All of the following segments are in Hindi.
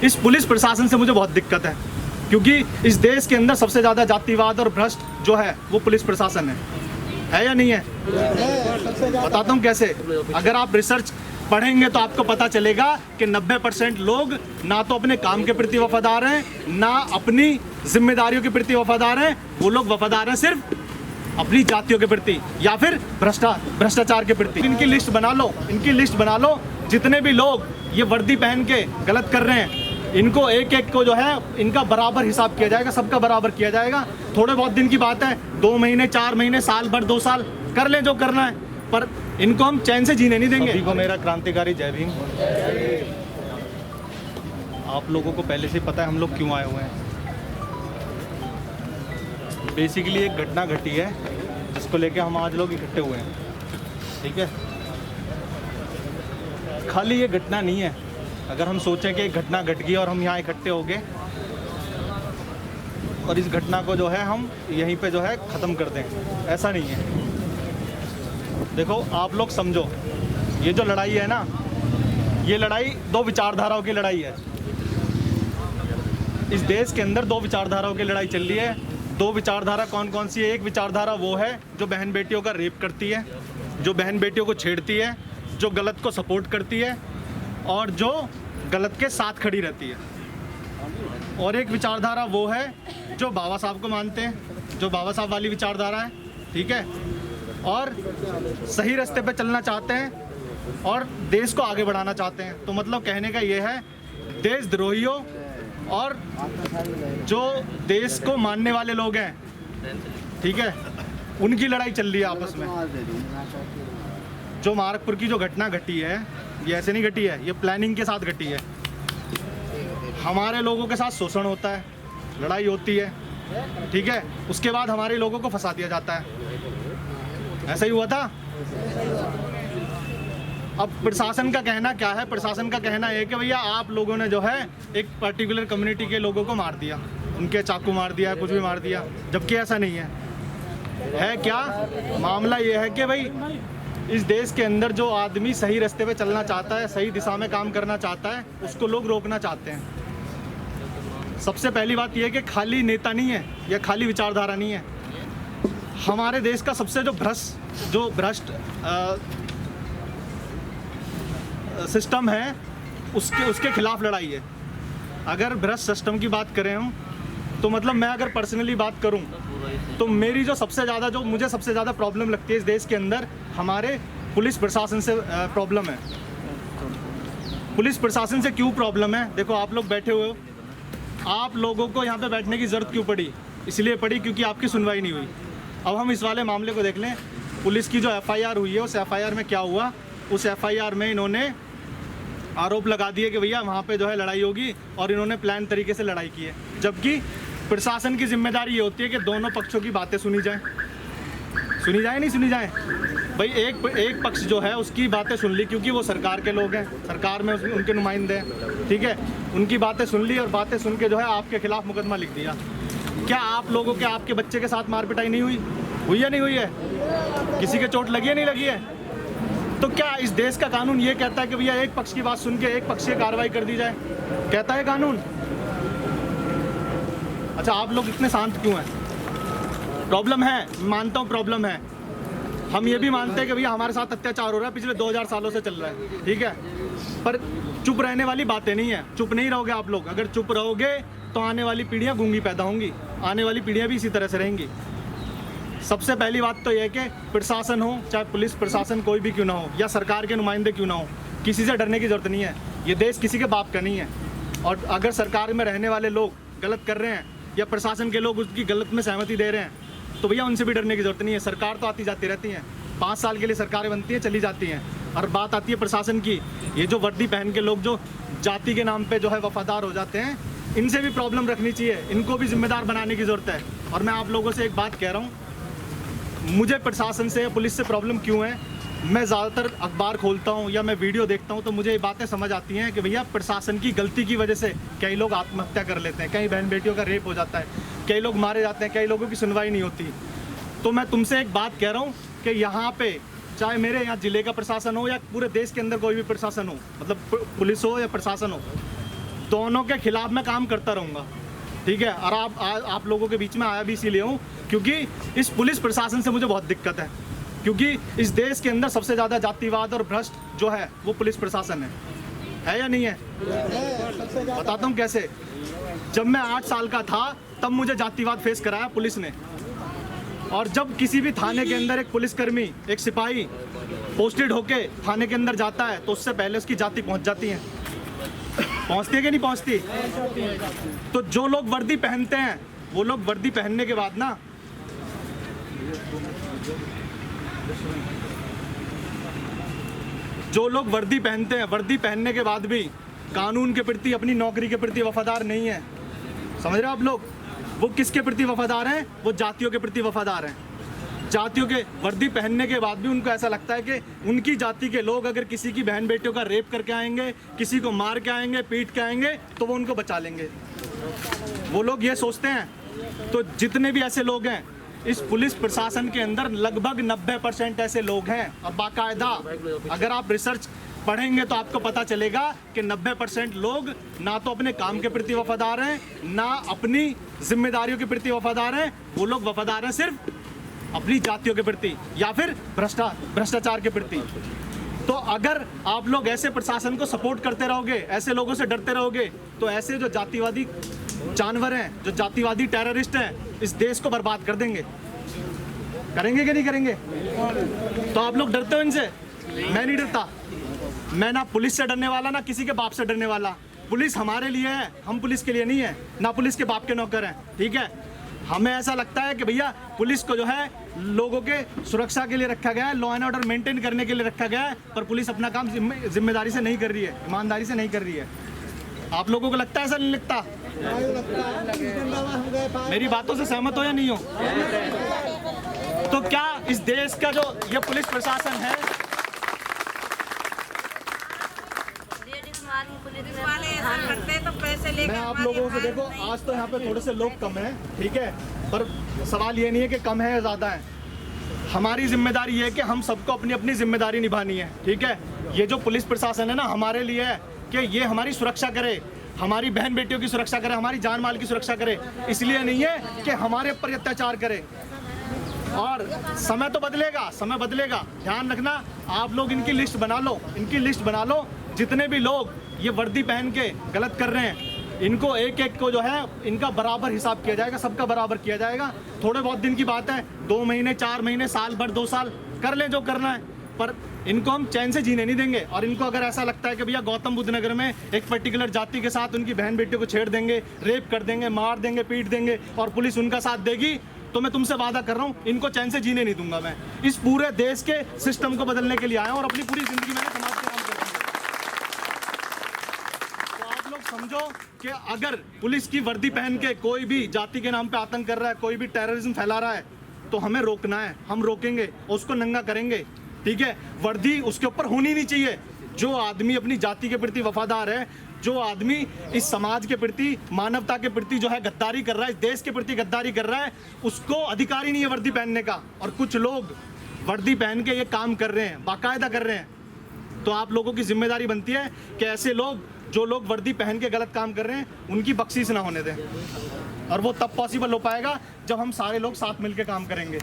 इस पुलिस प्रशासन से मुझे बहुत दिक्कत है, क्योंकि इस देश के अंदर सबसे ज़्यादा जातिवाद और भ्रष्ट जो है वो पुलिस प्रशासन है या नहीं है? बताता हूँ कैसे। अगर आप रिसर्च पढ़ेंगे तो आपको पता चलेगा कि 90% लोग ना तो अपने काम के प्रति वफादार हैं, ना अपनी जिम्मेदारियों के प्रति वफादार हैं। वो लोग वफादार हैं सिर्फ अपनी जातियों के प्रति या फिर भ्रष्टाचार के प्रति। इनकी लिस्ट बना लो, इनकी लिस्ट बना लो। जितने भी लोग ये वर्दी पहन के गलत कर रहे हैं, इनको एक एक को जो है इनका बराबर हिसाब किया जाएगा, सबका बराबर किया जाएगा। थोड़े बहुत दिन की बात है, 2 महीने 4 महीने साल भर 2 साल कर लें जो करना है, पर इनको हम चैन से जीने नहीं देंगे। को मेरा क्रांतिकारी जय भीम। आप लोगों को पहले से पता है हम लोग क्यों आए हुए हैं। बेसिकली एक घटना घटी है जिसको लेके हम आज लोग इकट्ठे हुए हैं, ठीक है। खाली ये घटना नहीं है। अगर हम सोचें कि एक घटना घट गई और हम यहाँ इकट्ठे हो गए और इस घटना को जो है हम यहीं पे जो है ख़त्म कर दें, ऐसा नहीं है। देखो आप लोग समझो, ये जो लड़ाई है ना, ये लड़ाई 2 विचारधाराओं की लड़ाई है। इस देश के अंदर 2 विचारधाराओं की लड़ाई चल रही है। 2 विचारधारा कौन कौन सी है? एक विचारधारा वो है जो बहन बेटियों का रेप करती है, जो बहन बेटियों को छेड़ती है, जो गलत को सपोर्ट करती है और जो गलत के साथ खड़ी रहती है। और एक विचारधारा वो है जो बाबा साहब को मानते हैं, जो बाबा साहब वाली विचारधारा है, ठीक है, और सही रास्ते पे चलना चाहते हैं और देश को आगे बढ़ाना चाहते हैं। तो मतलब कहने का ये है, देशद्रोहियों और जो देश को मानने वाले लोग हैं, ठीक है, उनकी लड़ाई चल रही है आपस में। जो मारकपुर की जो घटना घटी है, ये ऐसे नहीं घटी है, ये प्लानिंग के साथ घटी है। हमारे लोगों के साथ शोषण होता है, लड़ाई होती है, ठीक है, उसके बाद हमारे लोगों को फंसा दिया जाता है। ऐसा ही हुआ था। अब प्रशासन का कहना क्या है? प्रशासन का कहना है कि भैया आप लोगों ने जो है एक पर्टिकुलर कम्युनिटी के लोगों को मार दिया, उनके चाकू मार दिया, कुछ भी मार दिया, जबकि ऐसा नहीं है। क्या मामला ये है कि भाई इस देश के अंदर जो आदमी सही रास्ते पे चलना चाहता है, सही दिशा में काम करना चाहता है, उसको लोग रोकना चाहते हैं। सबसे पहली बात यह है कि खाली नेता नहीं है या खाली विचारधारा नहीं है। हमारे देश का सबसे जो भ्रष्ट सिस्टम है, उसके खिलाफ लड़ाई है। अगर भ्रष्ट सिस्टम की बात करें हम, तो मतलब मैं अगर पर्सनली बात करूं तो मेरी जो मुझे सबसे ज़्यादा प्रॉब्लम लगती है इस देश के अंदर, हमारे पुलिस प्रशासन से प्रॉब्लम है। पुलिस प्रशासन से क्यों प्रॉब्लम है? देखो आप लोग बैठे हुए हो, आप लोगों को यहाँ पे बैठने की ज़रूरत क्यों पड़ी? इसलिए पड़ी क्योंकि आपकी सुनवाई नहीं हुई। अब हम इस वाले मामले को देख लें। पुलिस की जो FIR हुई है, उस FIR में क्या हुआ? उस FIR में इन्होंने आरोप लगा दिए कि भैया वहाँ पे जो है लड़ाई होगी और इन्होंने प्लान तरीके से लड़ाई की है। जबकि प्रशासन की जिम्मेदारी ये होती है कि दोनों पक्षों की बातें सुनी जाए नहीं सुनी जाए। भाई एक पक्ष जो है उसकी बातें सुन ली, क्योंकि वो सरकार के लोग हैं, सरकार में उनके नुमाइंदे हैं, ठीक है, उनकी बातें सुन ली और बातें सुन के जो है आपके खिलाफ मुकदमा लिख दिया। क्या आप लोगों के आपके बच्चे के साथ मार पिटाई नहीं हुई या नहीं हुई है? किसी के चोट लगी है नहीं लगी है? तो क्या इस देश का कानून ये कहता है कि भैया एक पक्ष की बात सुन के एक पक्ष की कार्रवाई कर दी जाए? कहता है कानून? अच्छा, आप लोग इतने शांत क्यों हैं? प्रॉब्लम है, मानता हूँ प्रॉब्लम है। हम ये भी मानते हैं कि भैया हमारे साथ अत्याचार हो रहा है, पिछले 2000 सालों से चल रहा है, ठीक है, पर चुप रहने वाली बातें नहीं है। चुप नहीं रहोगे आप लोग। अगर चुप रहोगे तो आने वाली पीढ़ियाँ गूंगी पैदा होंगी, आने वाली पीढ़ियाँ भी इसी तरह से रहेंगी। सबसे पहली बात तो यह है कि प्रशासन हो, चाहे पुलिस प्रशासन कोई भी क्यों ना हो, या सरकार के नुमाइंदे क्यों ना हो, किसी से डरने की जरूरत नहीं है। ये देश किसी के बाप का नहीं है। और अगर सरकार में रहने वाले लोग गलत कर रहे हैं या प्रशासन के लोग उसकी गलत में सहमति दे रहे हैं, तो भैया उनसे भी डरने की जरूरत नहीं है। सरकार तो आती जाती रहती हैं, 5 साल के लिए सरकारें बनती हैं, चली जाती हैं। और बात आती है प्रशासन की, ये जो वर्दी पहन के लोग जो जाति के नाम पे जो है वफादार हो जाते हैं, इनसे भी प्रॉब्लम रखनी चाहिए, इनको भी जिम्मेदार बनाने की ज़रूरत है। और मैं आप लोगों से एक बात कह रहा हूँ, मुझे प्रशासन से, पुलिस से प्रॉब्लम क्यों है? मैं ज़्यादातर अखबार खोलता हूँ या मैं वीडियो देखता हूँ तो मुझे ये बातें समझ आती हैं कि भैया प्रशासन की गलती की वजह से कई लोग आत्महत्या कर लेते हैं, कई बहन बेटियों का रेप हो जाता है, कई लोग मारे जाते हैं, कई लोगों की सुनवाई नहीं होती। तो मैं तुमसे एक बात कह रहा हूँ कि यहाँ पे चाहे मेरे यहाँ ज़िले का प्रशासन हो या पूरे देश के अंदर कोई भी प्रशासन हो, मतलब पुलिस हो या प्रशासन हो, दोनों के खिलाफ मैं काम करता रहूँगा, ठीक है। और आप लोगों के बीच में आया भी इसीलिए हूँ क्योंकि इस पुलिस प्रशासन से मुझे बहुत दिक्कत है, क्योंकि इस देश के अंदर सबसे ज़्यादा जातिवाद और भ्रष्ट जो है वो पुलिस प्रशासन है या नहीं है? बताता हूँ कैसे। जब मैं 8 साल का था तब मुझे जातिवाद फेस कराया पुलिस ने, और जब किसी भी थाने के अंदर एक पुलिसकर्मी, एक सिपाही पोस्टेड होके थाने के अंदर जाता है तो उससे पहले उसकी जाति पहुंच जाती है, पहुंचती है कि नहीं पहुंचती? तो जो लोग वर्दी पहनते हैं वो लोग वर्दी पहनने के बाद ना जो लोग वर्दी पहनते हैं, वर्दी पहनने के बाद भी कानून के प्रति, अपनी नौकरी के प्रति वफादार नहीं है। समझ रहे हो आप लोग? वो किसके प्रति वफादार हैं? वो जातियों के प्रति वफादार हैं। जातियों के वर्दी पहनने के बाद भी उनको ऐसा लगता है कि उनकी जाति के लोग अगर किसी की बहन बेटियों का रेप करके आएंगे, किसी को मार के आएंगे, पीट के आएंगे, तो वो उनको बचा लेंगे। वो लोग ये सोचते हैं। तो जितने भी ऐसे लोग हैं इस पुलिस प्रशासन के अंदर, लगभग 90% ऐसे लोग हैं। और बाकायदा अगर आप रिसर्च पढ़ेंगे तो आपको पता चलेगा कि 90% लोग ना तो अपने काम के प्रति वफादार हैं, ना अपनी जिम्मेदारियों के प्रति वफादार हैं। वो लोग वफादार हैं सिर्फ अपनी जातियों के प्रति या फिर भ्रष्टाचार के प्रति। तो अगर आप लोग ऐसे प्रशासन को सपोर्ट करते रहोगे, ऐसे लोगों से डरते रहोगे, तो ऐसे जो जातिवादी जानवर हैं, जो जातिवादी टेररिस्ट हैं, इस देश को बर्बाद कर देंगे। करेंगे कि नहीं करेंगे? तो आप लोग डरते हो इनसे? मैं नहीं डरता। मैं ना पुलिस से डरने वाला, ना किसी के बाप से डरने वाला। पुलिस हमारे लिए है, हम पुलिस के लिए नहीं है, ना पुलिस के बाप के नौकर हैं, ठीक है। हमें ऐसा लगता है कि भैया पुलिस को जो है लोगों के सुरक्षा के लिए रखा गया है, लॉ एंड ऑर्डर मेंटेन करने के लिए रखा गया है, पर पुलिस अपना काम जिम्मेदारी से नहीं कर रही है, ईमानदारी से नहीं कर रही है। आप लोगों को लगता है ऐसा? नहीं लगता? मेरी बातों से सहमत हो या नहीं हो? तो क्या इस देश का जो ये पुलिस प्रशासन है, मैं आप लोगों से, देखो आज तो यहाँ पे थोड़े से लोग कम हैं, ठीक है, पर सवाल ये नहीं है कि कम है या ज़्यादा है। हमारी जिम्मेदारी ये है कि हम सबको अपनी अपनी जिम्मेदारी निभानी है, ठीक है। ये जो पुलिस प्रशासन है ना, हमारे लिए है कि ये हमारी सुरक्षा करे, हमारी बहन बेटियों की सुरक्षा करे, हमारी जान माल की सुरक्षा करे। इसलिए नहीं है कि हमारे ऊपर अत्याचार करे। और समय तो बदलेगा, समय बदलेगा, ध्यान रखना। आप लोग इनकी लिस्ट बना लो, इनकी लिस्ट बना लो। जितने भी लोग ये वर्दी पहन के गलत कर रहे हैं, इनको एक एक को जो है इनका बराबर हिसाब किया जाएगा, सबका बराबर किया जाएगा। थोड़े बहुत दिन की बात है, 2 महीने, 4 महीने, साल भर, 2 साल कर लें जो करना है, पर इनको हम चैन से जीने नहीं देंगे। और इनको अगर ऐसा लगता है कि भैया गौतम बुद्ध नगर में एक पर्टिकुलर जाति के साथ उनकी बहन बेटियों को छेड़ देंगे, रेप कर देंगे, मार देंगे, पीट देंगे और पुलिस उनका साथ देगी, तो मैं तुमसे वादा कर रहा हूँ इनको चैन से जीने नहीं दूंगा। मैं इस पूरे देश के सिस्टम को बदलने के लिए आया हूँ और अपनी पूरी जिंदगी मैंने समाज के काम कर रहा हूँ। तो आप लोग समझो कि अगर पुलिस की वर्दी पहन के कोई भी जाति के नाम पे आतंक कर रहा है, कोई भी टेररिज्म फैला रहा है, तो हमें रोकना है, हम रोकेंगे और उसको नंगा करेंगे, ठीक है। वर्दी उसके ऊपर होनी नहीं चाहिए। जो आदमी अपनी जाति के प्रति वफादार है, जो आदमी इस समाज के प्रति, मानवता के प्रति जो है गद्दारी कर रहा है, इस देश के प्रति गद्दारी कर रहा है, उसको अधिकार ही नहीं है वर्दी पहनने का। और कुछ लोग वर्दी पहन के ये काम कर रहे हैं, बाकायदा कर रहे हैं। तो आप लोगों की जिम्मेदारी बनती है कि ऐसे लोग, जो लोग वर्दी पहन के गलत काम कर रहे हैं, उनकी बख्शीश ना होने दें। और वो तब पॉसिबल हो पाएगा जब हम सारे लोग साथ मिलकर काम करेंगे।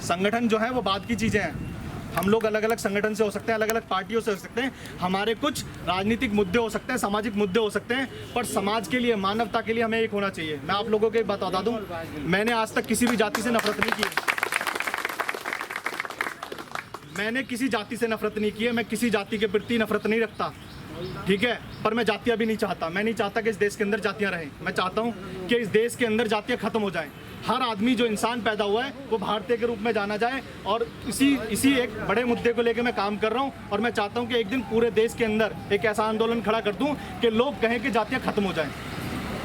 संगठन जो है वो बाद की चीज़ें हैं। हम लोग अलग अलग संगठन से हो सकते हैं, अलग अलग पार्टियों से हो सकते हैं, हमारे कुछ राजनीतिक मुद्दे हो सकते हैं, सामाजिक मुद्दे हो सकते हैं, पर समाज के लिए, मानवता के लिए हमें एक होना चाहिए। मैं आप लोगों को एक बात बता दूं, मैंने आज तक किसी भी जाति से नफरत नहीं की। मैंने किसी जाति से नफरत नहीं की है, मैं किसी जाति के प्रति नफरत नहीं रखता, ठीक है। पर मैं जातियाँ भी नहीं चाहता। मैं नहीं चाहता कि इस देश के अंदर जातियाँ रहें। मैं चाहता हूँ कि इस देश के अंदर जातियाँ खत्म हो जाएं। हर आदमी, जो इंसान पैदा हुआ है, वो भारतीय के रूप में जाना जाए। और इसी एक बड़े मुद्दे को लेकर मैं काम कर रहा हूँ। और मैं चाहता हूँ कि एक दिन पूरे देश के अंदर एक ऐसा आंदोलन खड़ा कर दूँ कि लोग कहें कि जातियाँ खत्म हो जाएं,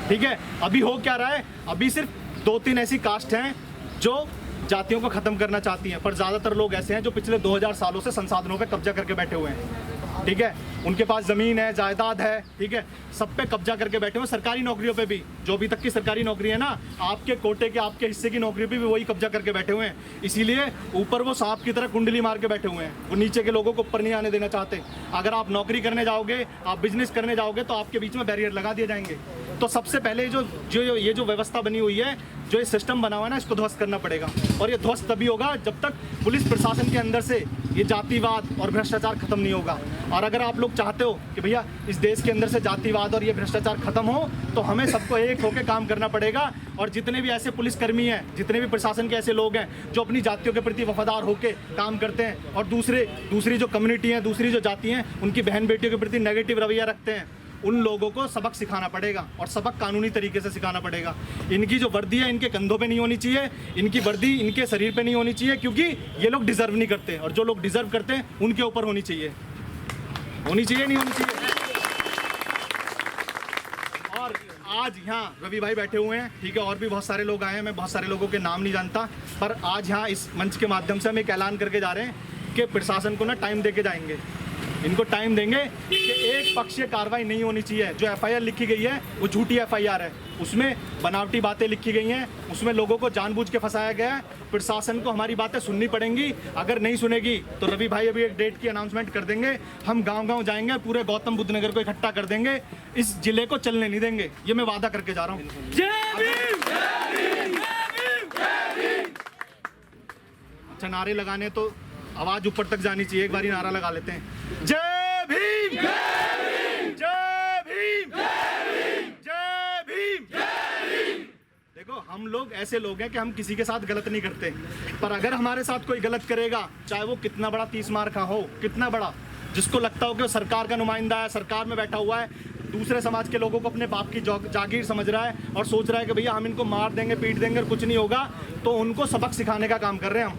ठीक है। अभी हो क्या रहा है? अभी सिर्फ 2-3 ऐसी कास्ट हैं जो जातियों को ख़त्म करना चाहती हैं, पर ज़्यादातर लोग ऐसे हैं जो पिछले 2000 सालों से संसाधनों पर कब्जा करके बैठे हुए हैं। ठीक है, उनके पास ज़मीन है, जायदाद है, ठीक है, सब पे कब्जा करके बैठे हुए। सरकारी नौकरियों पे भी, जो अभी तक की सरकारी नौकरी है ना, आपके कोटे के, आपके हिस्से की नौकरी पे भी वही कब्जा करके बैठे हुए हैं। इसीलिए ऊपर वो सांप की तरह कुंडली मार के बैठे हुए हैं, वो नीचे के लोगों को ऊपर नहीं आने देना चाहते। अगर आप नौकरी करने जाओगे, आप बिजनेस करने जाओगे, तो आपके बीच में बैरियर लगा दिए जाएंगे। तो सबसे पहले ये जो व्यवस्था बनी हुई है, जो ये सिस्टम बना हुआ है ना, इसको ध्वस्त करना पड़ेगा। और ये ध्वस्त तभी होगा जब तक पुलिस प्रशासन के अंदर से ये जातिवाद और भ्रष्टाचार खत्म नहीं होगा। और अगर आप लोग चाहते हो कि भैया इस देश के अंदर से जातिवाद और ये भ्रष्टाचार खत्म हो, तो हमें सबको एक होकर काम करना पड़ेगा। और जितने भी ऐसे पुलिसकर्मी हैं, जितने भी प्रशासन के ऐसे लोग हैं जो अपनी जातियों के प्रति वफादार होकर काम करते हैं और दूसरी जो कम्युनिटी हैं, दूसरी जो जाति हैं, उनकी बहन बेटियों के प्रति नेगेटिव रवैया रखते हैं, उन लोगों को सबक सिखाना पड़ेगा। और सबक कानूनी तरीके से सिखाना पड़ेगा। इनकी जो वर्दी है, इनके कंधों पे नहीं होनी चाहिए, इनकी वर्दी इनके शरीर पे नहीं होनी चाहिए, क्योंकि ये लोग डिजर्व नहीं करते। और जो लोग डिजर्व करते हैं उनके ऊपर होनी चाहिए, नहीं होनी चाहिए। और आज यहाँ रवि भाई बैठे हुए हैं, ठीक है, और भी बहुत सारे लोग आए हैं, मैं बहुत सारे लोगों के नाम नहीं जानता, पर आज यहाँ इस मंच के माध्यम से हम एक ऐलान करके जा रहे हैं कि प्रशासन को ना टाइम दे के जाएंगे। इनको टाइम देंगे कि एक पक्षीय कार्रवाई नहीं होनी चाहिए। जो एफआईआर लिखी गई है वो झूठी एफआईआर है, उसमें बनावटी बातें लिखी गई हैं, उसमें लोगों को जानबूझ के फंसाया गया है। प्रशासन को हमारी बातें सुननी पड़ेंगी। अगर नहीं सुनेगी तो रवि भाई अभी एक डेट की अनाउंसमेंट कर देंगे, हम गांव-गांव जाएंगे, पूरे गौतम बुद्ध नगर को इकट्ठा कर देंगे, इस जिले को चलने नहीं देंगे। ये मैं वादा करके जा रहा हूँ। अच्छा, नारे लगाने तो आवाज ऊपर तक जानी चाहिए। एक बारी नारा लगा लेते हैं, जय भीम, जय भीम, जय भीम, जय भीम, जय भीम, जय भीम। देखो, हम लोग ऐसे लोग हैं कि हम किसी के साथ गलत नहीं करते, पर अगर हमारे साथ कोई गलत करेगा, चाहे वो कितना बड़ा 30 मार का हो, कितना बड़ा, जिसको लगता हो कि वो सरकार का नुमाइंदा है, सरकार में बैठा हुआ है, दूसरे समाज के लोगों को अपने बाप की जागीर समझ रहा है और सोच रहा है कि भैया हम इनको मार देंगे, पीट देंगे और कुछ नहीं होगा, तो उनको सबक सिखाने का काम कर रहे हैं हम,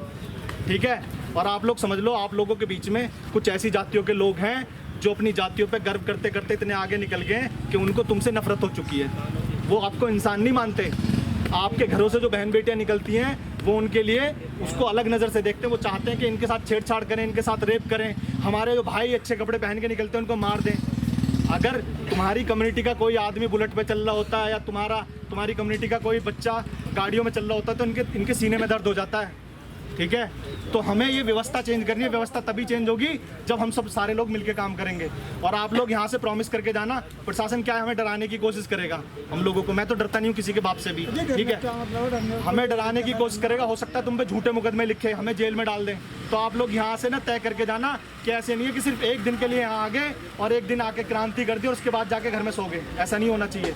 ठीक है। और आप लोग समझ लो, आप लोगों के बीच में कुछ ऐसी जातियों के लोग हैं जो अपनी जातियों पे गर्व करते करते इतने आगे निकल गए हैं कि उनको तुमसे नफरत हो चुकी है। वो आपको इंसान नहीं मानते। आपके घरों से जो बहन बेटियां निकलती हैं, वो उनके लिए उसको अलग नज़र से देखते हैं। वो चाहते हैं कि इनके साथ छेड़छाड़ करें, इनके साथ रेप करें, हमारे जो भाई अच्छे कपड़े पहन के निकलते हैं उनको मार दें। अगर तुम्हारी कम्युनिटी का कोई आदमी बुलेट पे चल रहा होता है या तुम्हारी कम्युनिटी का कोई बच्चा गाड़ियों में चल रहा होता है, तो इनके सीने में दर्द हो जाता है, ठीक है। तो हमें ये व्यवस्था चेंज करनी है। व्यवस्था तभी चेंज होगी जब हम सब सारे लोग मिलकर काम करेंगे। और आप लोग यहाँ से प्रॉमिस करके जाना, प्रशासन क्या है, हमें डराने की कोशिश करेगा हम लोगों को। मैं तो डरता नहीं हूँ किसी के बाप से भी, ठीक है। हमें डराने की कोशिश करेगा, हो सकता है तुम पे झूठे मुकदमे लिखे, हमें जेल में डाल दें। तो आप लोग यहाँ से ना तय करके जाना कि ऐसे नहीं है कि सिर्फ एक दिन के लिए यहाँ आ गए और एक दिन आके क्रांति कर दी और उसके बाद जाके घर में सो गए। ऐसा नहीं होना चाहिए।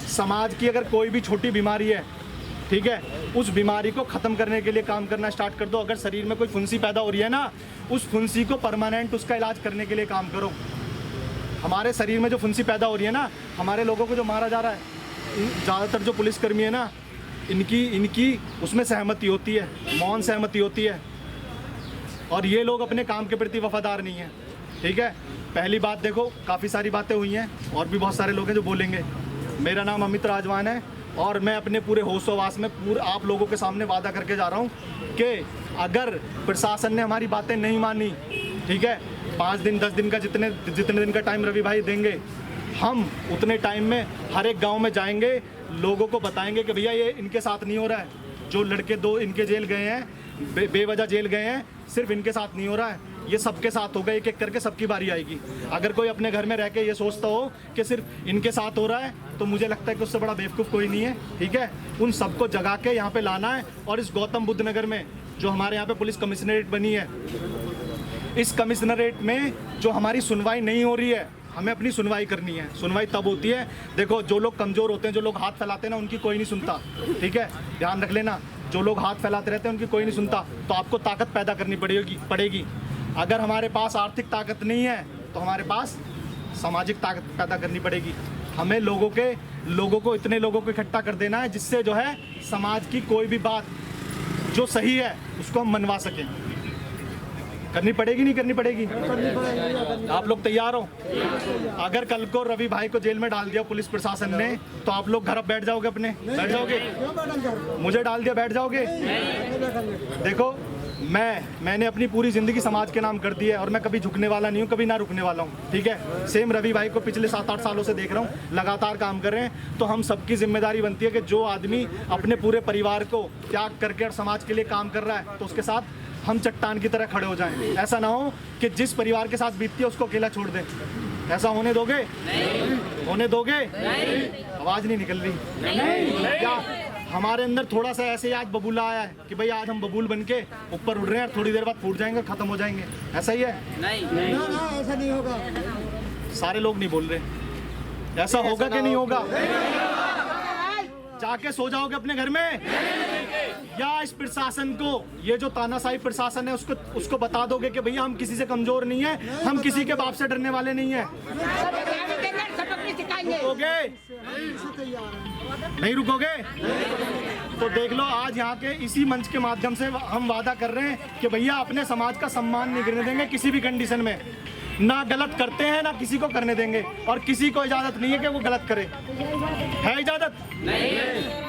समाज की अगर कोई भी छोटी बीमारी है, ठीक है, उस बीमारी को ख़त्म करने के लिए काम करना स्टार्ट कर दो। अगर शरीर में कोई फुंसी पैदा हो रही है ना, उस फुंसी को परमानेंट उसका इलाज करने के लिए काम करो। हमारे शरीर में जो फुंसी पैदा हो रही है ना, हमारे लोगों को जो मारा जा रहा है, ज़्यादातर जो पुलिसकर्मी है ना, इनकी उसमें सहमति होती है, मौन सहमति होती है। और ये लोग अपने काम के प्रति वफादार नहीं है, ठीक है। पहली बात देखो, काफ़ी सारी बातें हुई हैं और भी बहुत सारे लोग हैं जो बोलेंगे। मेरा नाम अमित राजवान है और मैं अपने पूरे होशोवास में आप लोगों के सामने वादा करके जा रहा हूँ कि अगर प्रशासन ने हमारी बातें नहीं मानी, ठीक है, 5 दिन 10 दिन का जितने दिन का टाइम रवि भाई देंगे, हम उतने टाइम में हर एक गांव में जाएंगे, लोगों को बताएंगे कि भैया ये इनके साथ नहीं हो रहा है। जो लड़के 2 इनके जेल गए हैं, बेवजह जेल गए हैं, सिर्फ इनके साथ नहीं हो रहा है, ये सबके साथ होगा। एक एक करके सबकी बारी आएगी। अगर कोई अपने घर में रह के ये सोचता हो कि सिर्फ इनके साथ हो रहा है, तो मुझे लगता है कि उससे बड़ा बेवकूफ़ कोई नहीं है, ठीक है। उन सबको जगा के यहाँ पे लाना है। और इस गौतम बुद्ध नगर में जो हमारे यहाँ पे पुलिस कमिश्नरेट बनी है, इस कमिश्नरेट में जो हमारी सुनवाई नहीं हो रही है, हमें अपनी सुनवाई करनी है। सुनवाई तब होती है, देखो, जो लोग कमज़ोर होते हैं, जो लोग हाथ फैलाते हैं ना, उनकी कोई नहीं सुनता, ठीक है, ध्यान रख लेना। जो लोग हाथ फैलाते रहते हैं उनकी कोई नहीं सुनता। तो आपको ताकत पैदा करनी पड़ेगी। अगर हमारे पास आर्थिक ताकत नहीं है तो हमारे पास सामाजिक ताकत पैदा करनी पड़ेगी। हमें लोगों को इतने लोगों को इकट्ठा कर देना है जिससे जो है समाज की कोई भी बात जो सही है उसको हम मनवा सकें। करनी पड़ेगी, नहीं करनी पड़ेगी? आप लोग तैयार हो? अगर कल को रवि भाई को जेल में डाल दिया पुलिस प्रशासन ने, तो आप लोग घर बैठ जाओगे? बैठ जाओगे? मुझे डाल दिया, बैठ जाओगे? देखो, मैंने अपनी पूरी ज़िंदगी समाज के नाम कर दी है और मैं कभी झुकने वाला नहीं हूँ, कभी ना रुकने वाला हूँ, ठीक है। सेम रवि भाई को पिछले 7-8 सालों से देख रहा हूँ, लगातार काम कर रहे हैं। तो हम सबकी जिम्मेदारी बनती है कि जो आदमी अपने पूरे परिवार को त्याग करके और समाज के लिए काम कर रहा है तो उसके साथ हम चट्टान की तरह खड़े हो जाएं। ऐसा ना हो कि जिस परिवार के साथ बीतती है उसको अकेला छोड़ दें। ऐसा होने दोगे? नहीं। होने दोगे? नहीं। आवाज़ नहीं निकल रही। नहीं। क्या हमारे अंदर थोड़ा सा ऐसे आज बबूला आया है कि भाई आज हम बबूल बन के ऊपर उड़ रहे हैं, थोड़ी देर बाद फूट जाएंगे, खत्म हो जाएंगे, ऐसा ही है? नहीं, ऐसा नहीं होगा। सारे लोग नहीं बोल रहे। ऐसा होगा कि नहीं होगा? जाके सो जाओगे अपने घर में, या इस प्रशासन को, ये जो तानाशाही प्रशासन है उसको बता दोगे कि भैया हम किसी से कमजोर नहीं है, हम किसी के बाप से डरने वाले नहीं है? रुकोगे? नहीं रुकोगे? तो देख लो, आज यहाँ के इसी मंच के माध्यम से हम वादा कर रहे हैं कि भैया अपने समाज का सम्मान नहीं गिरने देंगे किसी भी कंडीशन में। ना गलत करते हैं ना किसी को करने देंगे, और किसी को इजाजत नहीं है कि वो गलत करे। है इजाजत? नहीं।